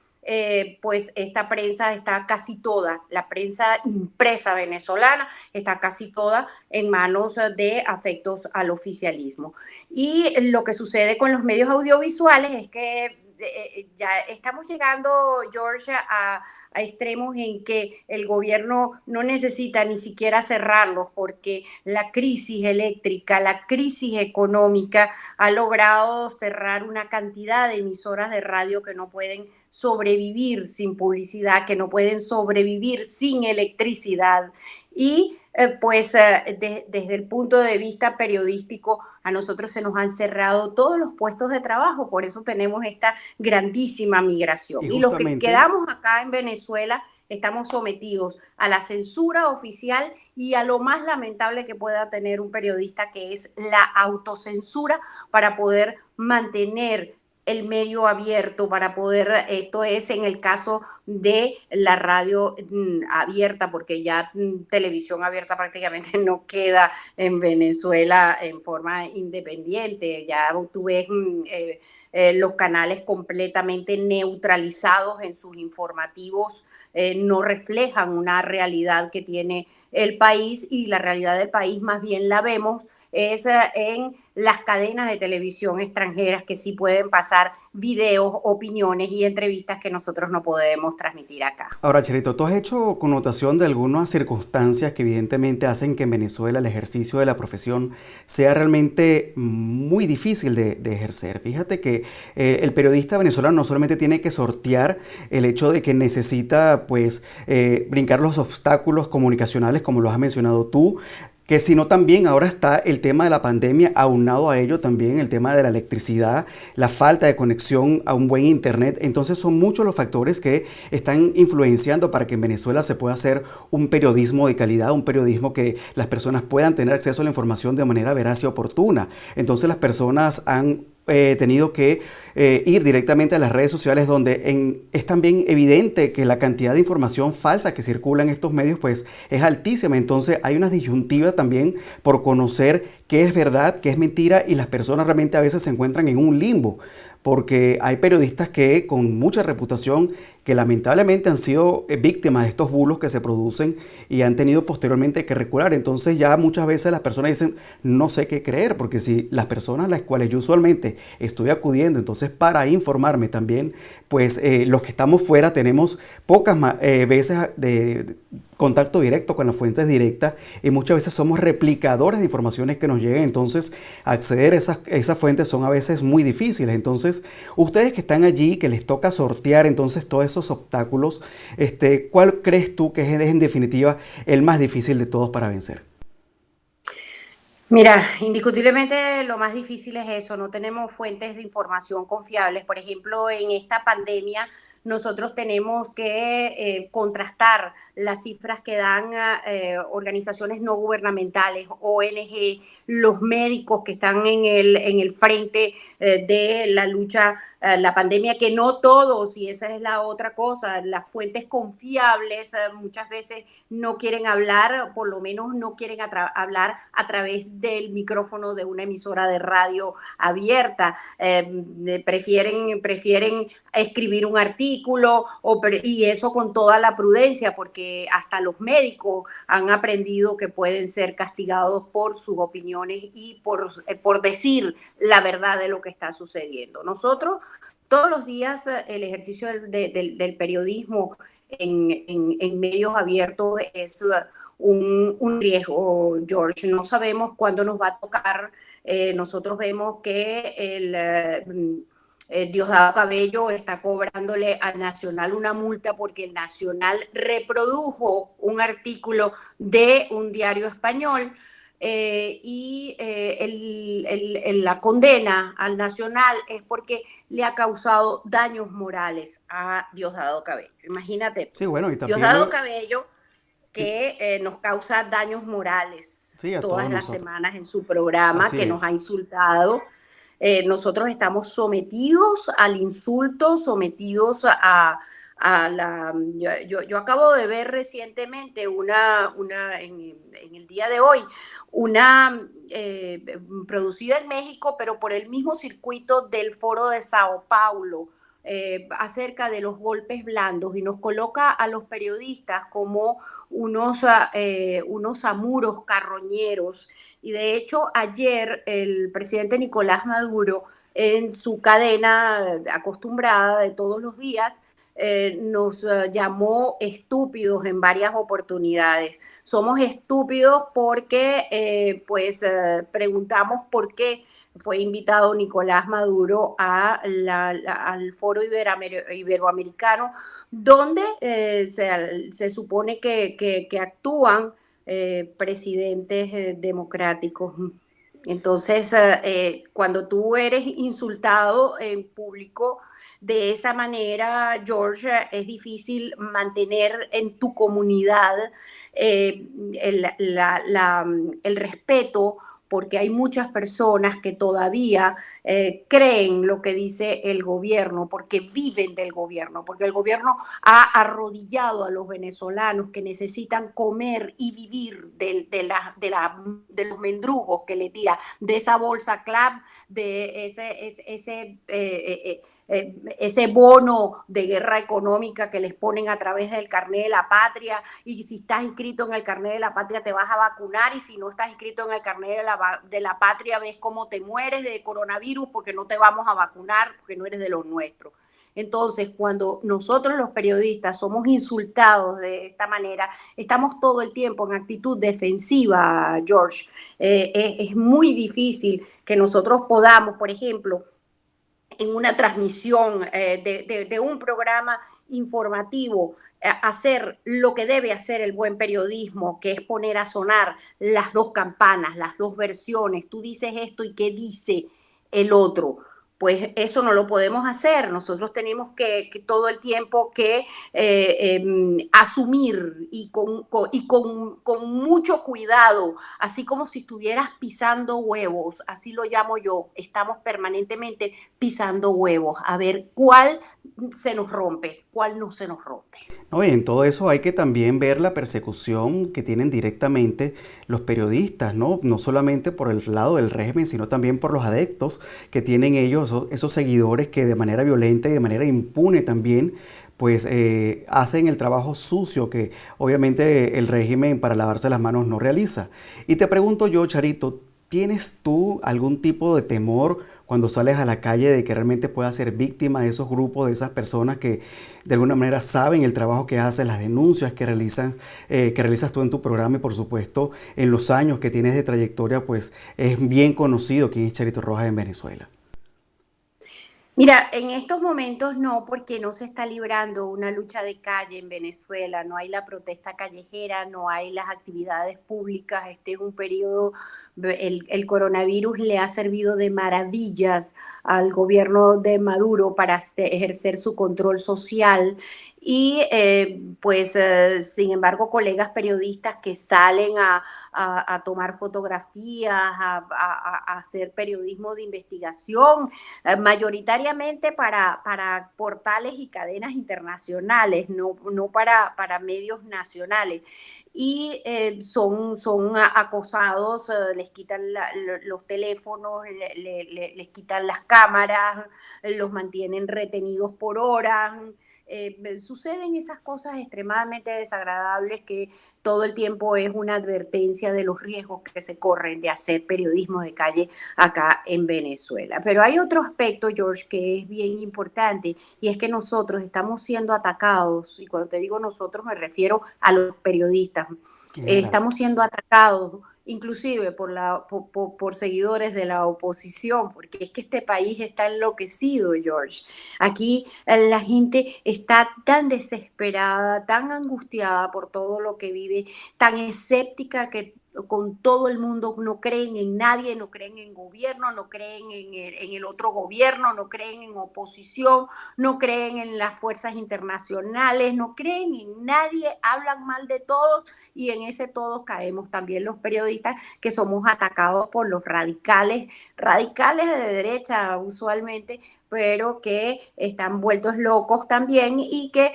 pues esta prensa está casi toda, la prensa impresa venezolana está casi toda en manos de afectos al oficialismo. Y lo que sucede con los medios audiovisuales es que ya estamos llegando, George, a extremos en que el gobierno no necesita ni siquiera cerrarlos porque la crisis eléctrica, la crisis económica ha logrado cerrar una cantidad de emisoras de radio que no pueden sobrevivir sin publicidad, que no pueden sobrevivir sin electricidad. Y desde el punto de vista periodístico, a nosotros se nos han cerrado todos los puestos de trabajo, por eso tenemos esta grandísima migración. Y los que quedamos acá en Venezuela estamos sometidos a la censura oficial y a lo más lamentable que pueda tener un periodista, que es la autocensura para poder mantener el medio abierto, para poder, esto es en el caso de la radio abierta, porque ya televisión abierta prácticamente no queda en Venezuela en forma independiente. Ya tú ves los canales completamente neutralizados en sus informativos, no reflejan una realidad que tiene el país, y la realidad del país más bien la vemos es en las cadenas de televisión extranjeras, que sí pueden pasar videos, opiniones y entrevistas que nosotros no podemos transmitir acá. Ahora, Cherito, tú has hecho connotación de algunas circunstancias que evidentemente hacen que en Venezuela el ejercicio de la profesión sea realmente muy difícil de ejercer. Fíjate que el periodista venezolano no solamente tiene que sortear el hecho de que necesita pues brincar los obstáculos comunicacionales, como lo has mencionado tú, que sino también ahora está el tema de la pandemia, aunado a ello también el tema de la electricidad, la falta de conexión a un buen internet. Entonces son muchos los factores que están influenciando para que en Venezuela se pueda hacer un periodismo de calidad, un periodismo que las personas puedan tener acceso a la información de manera veraz y oportuna. Entonces las personas han tenido que ir directamente a las redes sociales, donde es también evidente que la cantidad de información falsa que circula en estos medios pues es altísima. Entonces hay una disyuntiva también por conocer qué es verdad, qué es mentira, y las personas realmente a veces se encuentran en un limbo, porque hay periodistas que con mucha reputación que lamentablemente han sido víctimas de estos bulos que se producen y han tenido posteriormente que recular. Entonces ya muchas veces las personas dicen, no sé qué creer, porque si las personas a las cuales yo usualmente estoy acudiendo, entonces para informarme también, pues los que estamos fuera tenemos pocas veces de contacto directo con las fuentes directas, y muchas veces somos replicadores de informaciones que nos llegan. Entonces acceder a esas fuentes son a veces muy difíciles. Entonces ustedes que están allí, que les toca sortear entonces todos esos obstáculos, ¿cuál crees tú que es en definitiva el más difícil de todos para vencer? Mira, indiscutiblemente lo más difícil es eso, no tenemos fuentes de información confiables. Por ejemplo, en esta pandemia nosotros tenemos que contrastar las cifras que dan organizaciones no gubernamentales, ONG, los médicos que están en el frente de la lucha, la pandemia, que no todos, y esa es la otra cosa, las fuentes confiables muchas veces no quieren hablar, por lo menos no quieren hablar a través del micrófono de una emisora de radio abierta, prefieren escribir un artículo y eso con toda la prudencia, porque hasta los médicos han aprendido que pueden ser castigados por sus opiniones y por decir la verdad de lo que está sucediendo. Nosotros todos los días el ejercicio del periodismo en medios abiertos es un riesgo, George. No sabemos cuándo nos va a tocar. Nosotros vemos que Diosdado Cabello está cobrándole al Nacional una multa porque el Nacional reprodujo un artículo de un diario español. La condena al Nacional es porque le ha causado daños morales a Diosdado Cabello. Imagínate, Sí, bueno, y también Diosdado Cabello que nos causa daños morales sí, a todas todos las nosotros. semanas en su programa, Así que nos ha es. insultado. Nosotros estamos sometidos al insulto, sometidos a la... Yo acabo de ver recientemente en el día de hoy, una producida en México, pero por el mismo circuito del Foro de Sao Paulo, acerca de los golpes blandos, y nos coloca a los periodistas como unos amuros carroñeros. Y de hecho ayer el presidente Nicolás Maduro, en su cadena acostumbrada de todos los días, nos llamó estúpidos en varias oportunidades. Somos estúpidos porque preguntamos por qué fue invitado Nicolás Maduro al foro iberoamericano, donde se supone que actúan presidentes democráticos. Entonces, cuando tú eres insultado en público de esa manera, George, es difícil mantener en tu comunidad el respeto, porque hay muchas personas que todavía creen lo que dice el gobierno, porque viven del gobierno, porque el gobierno ha arrodillado a los venezolanos que necesitan comer y vivir de los mendrugos que le tira, de esa bolsa CLAP, de ese bono de guerra económica que les ponen a través del carnet de la patria, y si estás inscrito en el carnet de la patria te vas a vacunar, y si no estás inscrito en el carnet de la patria ves cómo te mueres de coronavirus porque no te vamos a vacunar, porque no eres de los nuestros. Entonces, cuando nosotros los periodistas somos insultados de esta manera, estamos todo el tiempo en actitud defensiva, George. Es muy difícil que nosotros podamos, por ejemplo, en una transmisión de un programa informativo, hacer lo que debe hacer el buen periodismo, que es poner a sonar las dos campanas, las dos versiones. Tú dices esto y ¿qué dice el otro? Pues eso no lo podemos hacer. Nosotros tenemos que todo el tiempo que asumir y con mucho cuidado, así como si estuvieras pisando huevos, así lo llamo yo, estamos permanentemente pisando huevos, a ver cuál se nos rompe, cuál no se nos rompe. No, y en todo eso hay que también ver la persecución que tienen directamente los periodistas, ¿no? No solamente por el lado del régimen, sino también por los adeptos que tienen ellos, esos seguidores que de manera violenta y de manera impune también, pues hacen el trabajo sucio que obviamente el régimen para lavarse las manos no realiza. Y te pregunto yo, Charito, ¿tienes tú algún tipo de temor cuando sales a la calle de que realmente puedas ser víctima de esos grupos, de esas personas que de alguna manera saben el trabajo que hacen, las denuncias que realizas tú en tu programa, y por supuesto en los años que tienes de trayectoria, pues es bien conocido quién es Charito Rojas en Venezuela? Mira, en estos momentos no, porque no se está librando una lucha de calle en Venezuela, no hay la protesta callejera, no hay las actividades públicas, este es un periodo, el coronavirus le ha servido de maravillas al gobierno de Maduro para ejercer su control social y sin embargo, colegas periodistas que salen a tomar fotografías, a hacer periodismo de investigación, mayoritariamente para portales y cadenas internacionales, no para medios nacionales. Y son acosados, les quitan los teléfonos, les quitan las cámaras, los mantienen retenidos por horas. Suceden esas cosas extremadamente desagradables que todo el tiempo es una advertencia de los riesgos que se corren de hacer periodismo de calle acá en Venezuela. Pero hay otro aspecto, George, que es bien importante y es que nosotros estamos siendo atacados, y cuando te digo nosotros me refiero a los periodistas, estamos siendo atacados inclusive por seguidores de la oposición, porque es que este país está enloquecido, George. Aquí la gente está tan desesperada, tan angustiada por todo lo que vive, tan escéptica que con todo el mundo no creen en nadie, no creen en gobierno, no creen en el otro gobierno, no creen en oposición, no creen en las fuerzas internacionales, no creen en nadie, hablan mal de todos y en ese todos caemos también los periodistas que somos atacados por los radicales de derecha usualmente, pero que están vueltos locos también y que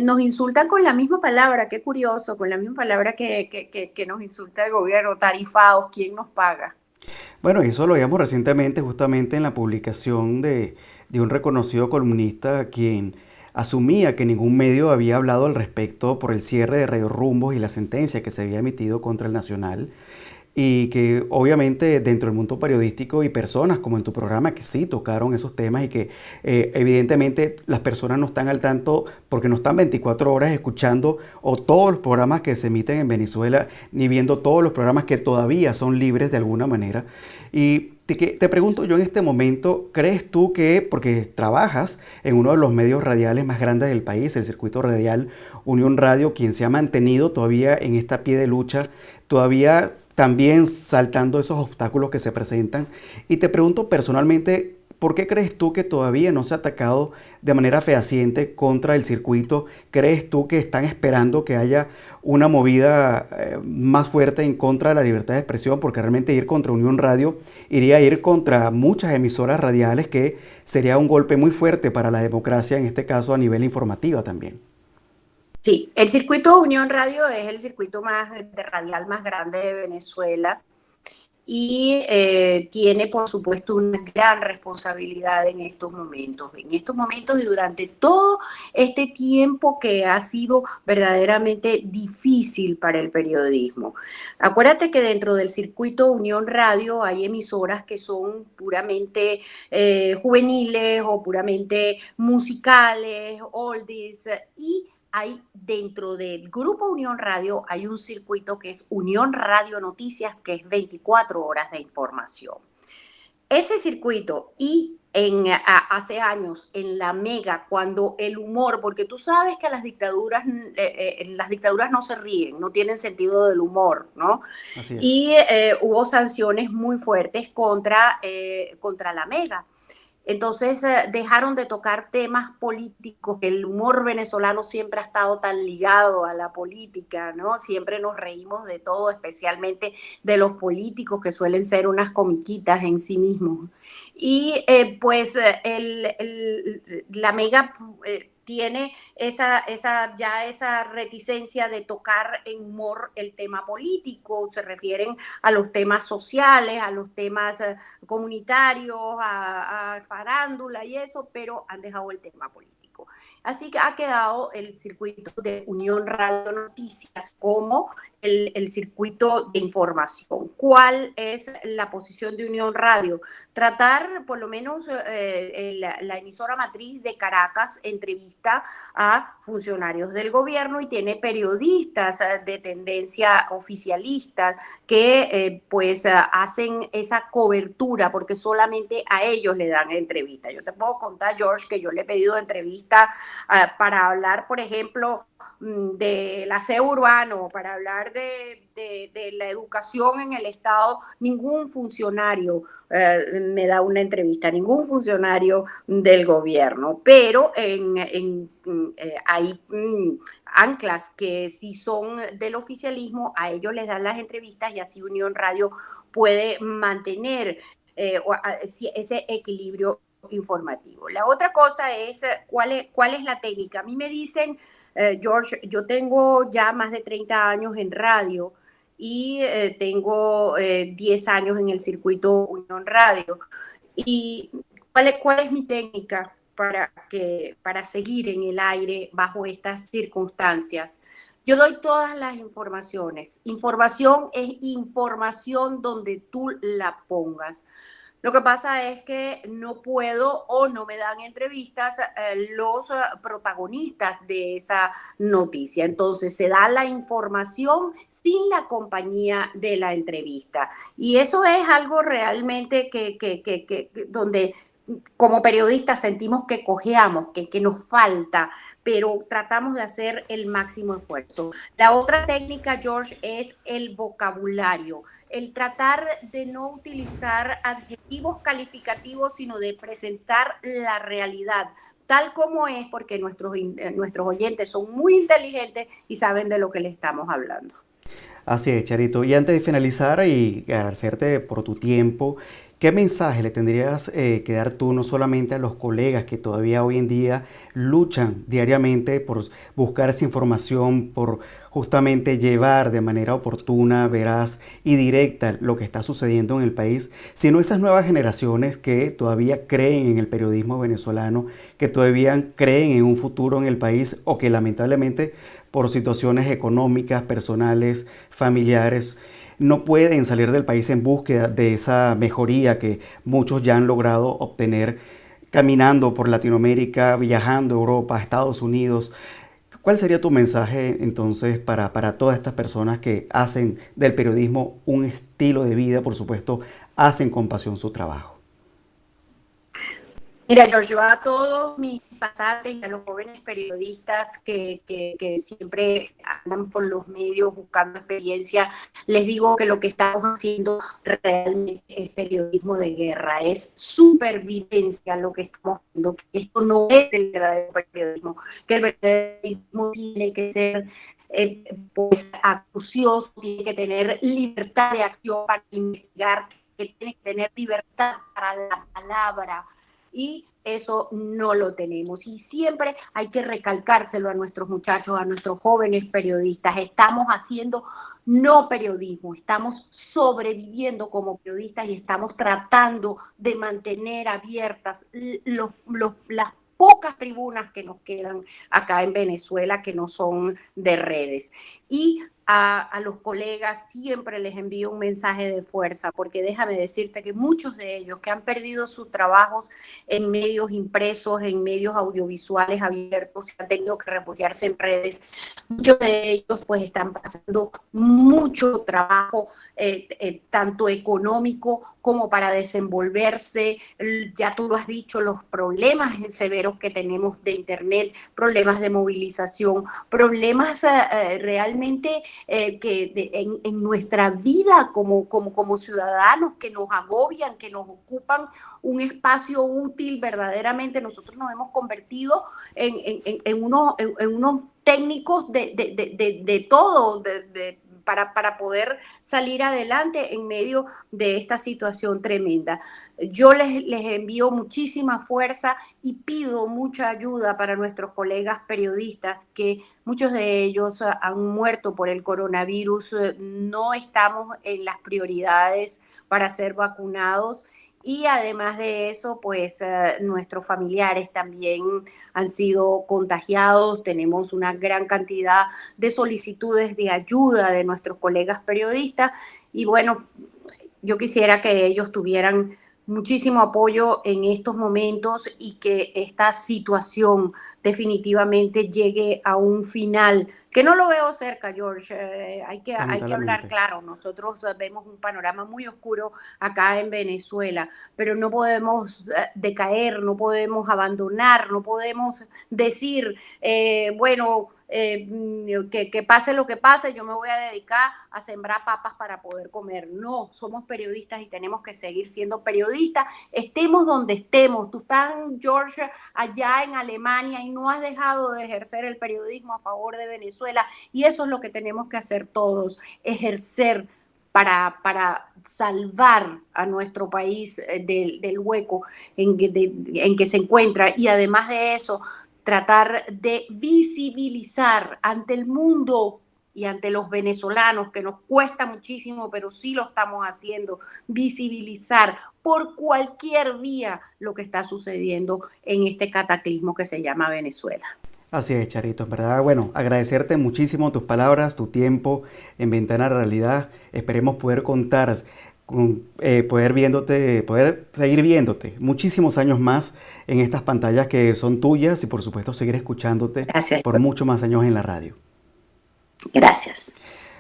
nos insultan con la misma palabra, qué curioso, con la misma palabra que nos insulta el gobierno, tarifados, ¿quién nos paga? Bueno, eso lo veíamos recientemente justamente en la publicación de un reconocido columnista quien asumía que ningún medio había hablado al respecto por el cierre de Radio Rumbos y la sentencia que se había emitido contra el Nacional y que obviamente dentro del mundo periodístico y personas como en tu programa que sí tocaron esos temas y que evidentemente las personas no están al tanto porque no están 24 horas escuchando o todos los programas que se emiten en Venezuela ni viendo todos los programas que todavía son libres de alguna manera. Y te pregunto yo en este momento, ¿crees tú que, porque trabajas en uno de los medios radiales más grandes del país, el circuito radial Unión Radio, quien se ha mantenido todavía en esta pie de lucha, todavía también saltando esos obstáculos que se presentan? Y te pregunto personalmente, ¿por qué crees tú que todavía no se ha atacado de manera fehaciente contra el circuito? ¿Crees tú que están esperando que haya una movida más fuerte en contra de la libertad de expresión? Porque realmente ir contra Unión Radio iría a ir contra muchas emisoras radiales, que sería un golpe muy fuerte para la democracia, en este caso a nivel informativa también. Sí, el circuito Unión Radio es el circuito radial más grande de Venezuela y tiene, por supuesto, una gran responsabilidad en estos momentos. En estos momentos y durante todo este tiempo que ha sido verdaderamente difícil para el periodismo. Acuérdate que dentro del circuito Unión Radio hay emisoras que son puramente juveniles o puramente musicales, oldies, y hay dentro del grupo Unión Radio, hay un circuito que es Unión Radio Noticias, que es 24 horas de información. Ese circuito y hace años en la Mega, cuando el humor, porque tú sabes que las dictaduras no se ríen, no tienen sentido del humor, ¿no? Así es. Y hubo sanciones muy fuertes contra la Mega. Entonces dejaron de tocar temas políticos, que el humor venezolano siempre ha estado tan ligado a la política, ¿no? Siempre nos reímos de todo, especialmente de los políticos, que suelen ser unas comiquitas en sí mismos. Y la Mega tiene esa reticencia de tocar en humor el tema político, se refieren a los temas sociales, a los temas comunitarios, a farándula y eso, pero han dejado el tema político. Así que ha quedado el circuito de Unión Radio Noticias como el circuito de información. ¿Cuál es la posición de Unión Radio? Tratar, por lo menos la emisora matriz de Caracas entrevista a funcionarios del gobierno y tiene periodistas de tendencia oficialista que hacen esa cobertura porque solamente a ellos le dan entrevista. Yo te puedo contar, George, que yo le he pedido entrevista para hablar, por ejemplo, del aseo urbano, para hablar de la educación en el Estado. Ningún funcionario me da una entrevista, ningún funcionario del gobierno, pero hay anclas que sí son del oficialismo, a ellos les dan las entrevistas y así Unión Radio puede mantener ese equilibrio informativo. La otra cosa es cuál es la técnica. A mí me dicen, George, yo tengo ya más de 30 años en radio y tengo 10 años en el circuito Unión Radio. ¿Y cuál es mi técnica para seguir en el aire bajo estas circunstancias? Yo doy todas las informaciones. Información es información donde tú la pongas. Lo que pasa es que no puedo o no me dan entrevistas los protagonistas de esa noticia. Entonces se da la información sin la compañía de la entrevista. Y eso es algo realmente donde como periodistas sentimos que cojeamos, que nos falta, pero tratamos de hacer el máximo esfuerzo. La otra técnica, George, es el vocabulario. El tratar de no utilizar adjetivos calificativos, sino de presentar la realidad tal como es, porque nuestros oyentes son muy inteligentes y saben de lo que le estamos hablando. Así es, Charito. Y antes de finalizar y agradecerte por tu tiempo, ¿qué mensaje le tendrías que dar tú no solamente a los colegas que todavía hoy en día luchan diariamente por buscar esa información, por justamente llevar de manera oportuna, veraz y directa lo que está sucediendo en el país, sino esas nuevas generaciones que todavía creen en el periodismo venezolano, que todavía creen en un futuro en el país o que lamentablemente por situaciones económicas, personales, familiares, no pueden salir del país en búsqueda de esa mejoría que muchos ya han logrado obtener caminando por Latinoamérica, viajando a Europa, a Estados Unidos? ¿Cuál sería tu mensaje entonces para todas estas personas que hacen del periodismo un estilo de vida, por supuesto, hacen con pasión su trabajo? Mira, George, yo a todos mis pasantes y a los jóvenes periodistas que siempre andan por los medios buscando experiencia, les digo que lo que estamos haciendo realmente es periodismo de guerra, es supervivencia lo que estamos haciendo, que esto no es el verdadero periodismo, que el periodismo tiene que ser acucioso, tiene que tener libertad de acción para investigar, que tiene que tener libertad para la palabra. Y eso no lo tenemos. Y siempre hay que recalcárselo a nuestros muchachos, a nuestros jóvenes periodistas. Estamos haciendo no periodismo, estamos sobreviviendo como periodistas y estamos tratando de mantener abiertas las pocas tribunas que nos quedan acá en Venezuela que no son de redes. Y a los colegas siempre les envío un mensaje de fuerza, porque déjame decirte que muchos de ellos que han perdido sus trabajos en medios impresos, en medios audiovisuales abiertos, han tenido que refugiarse en redes, muchos de ellos pues están pasando mucho trabajo, tanto económico como para desenvolverse. Ya tú lo has dicho, los problemas severos que tenemos de internet, problemas de movilización, problemas realmente en nuestra vida como ciudadanos que nos agobian, que nos ocupan un espacio útil. Verdaderamente nosotros nos hemos convertido en unos técnicos de todo, para poder salir adelante en medio de esta situación tremenda. Yo les envío muchísima fuerza y pido mucha ayuda para nuestros colegas periodistas, que muchos de ellos han muerto por el coronavirus. No estamos en las prioridades para ser vacunados y además de eso, pues nuestros familiares también han sido contagiados. Tenemos una gran cantidad de solicitudes de ayuda de nuestros colegas periodistas y bueno, yo quisiera que ellos tuvieran muchísimo apoyo en estos momentos y que esta situación definitivamente llegue a un final, que no lo veo cerca, George. Hay que hablar claro. Nosotros vemos un panorama muy oscuro acá en Venezuela, pero no podemos decaer, no podemos abandonar, no podemos decir, bueno, que pase lo que pase, yo me voy a dedicar a sembrar papas para poder comer. No, somos periodistas y tenemos que seguir siendo periodistas, estemos donde estemos. Tú estás, George, allá en Alemania y no has dejado de ejercer el periodismo a favor de Venezuela, y eso es lo que tenemos que hacer todos, ejercer para salvar a nuestro país del hueco en que se encuentra, y además de eso, tratar de visibilizar ante el mundo y ante los venezolanos, que nos cuesta muchísimo, pero sí lo estamos haciendo, visibilizar por cualquier vía lo que está sucediendo en este cataclismo que se llama Venezuela. Así es, Charito, en verdad, bueno, agradecerte muchísimo tus palabras, tu tiempo en Ventana a la Realidad. Esperemos poder contar poder seguir viéndote muchísimos años más en estas pantallas que son tuyas y por supuesto seguir escuchándote por muchos más años en la radio. Gracias.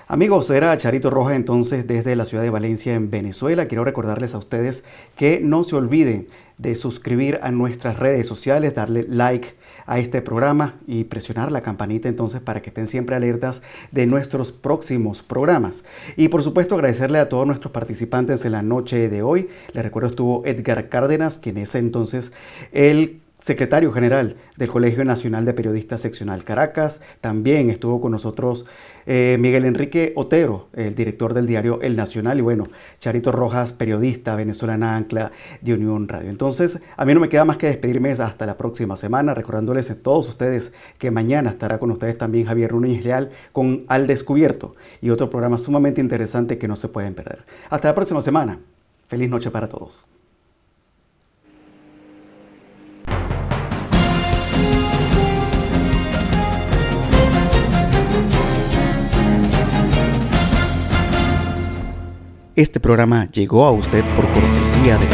Amigos, era Charito Rojas entonces desde la ciudad de Valencia en Venezuela. Quiero recordarles a ustedes que no se olviden de suscribir a nuestras redes sociales, darle like a este programa y presionar la campanita entonces para que estén siempre alertas de nuestros próximos programas. Y por supuesto agradecerle a todos nuestros participantes en la noche de hoy. Les recuerdo estuvo Edgar Cárdenas, quien es entonces el secretario general del Colegio Nacional de Periodistas Seccional Caracas. También estuvo con nosotros Miguel Enrique Otero, el director del diario El Nacional, y bueno, Charito Rojas, periodista venezolana ancla de Unión Radio. Entonces, a mí no me queda más que despedirme hasta la próxima semana, recordándoles a todos ustedes que mañana estará con ustedes también Javier Núñez Leal con Al Descubierto y otro programa sumamente interesante que no se pueden perder. Hasta la próxima semana. Feliz noche para todos. Este programa llegó a usted por cortesía de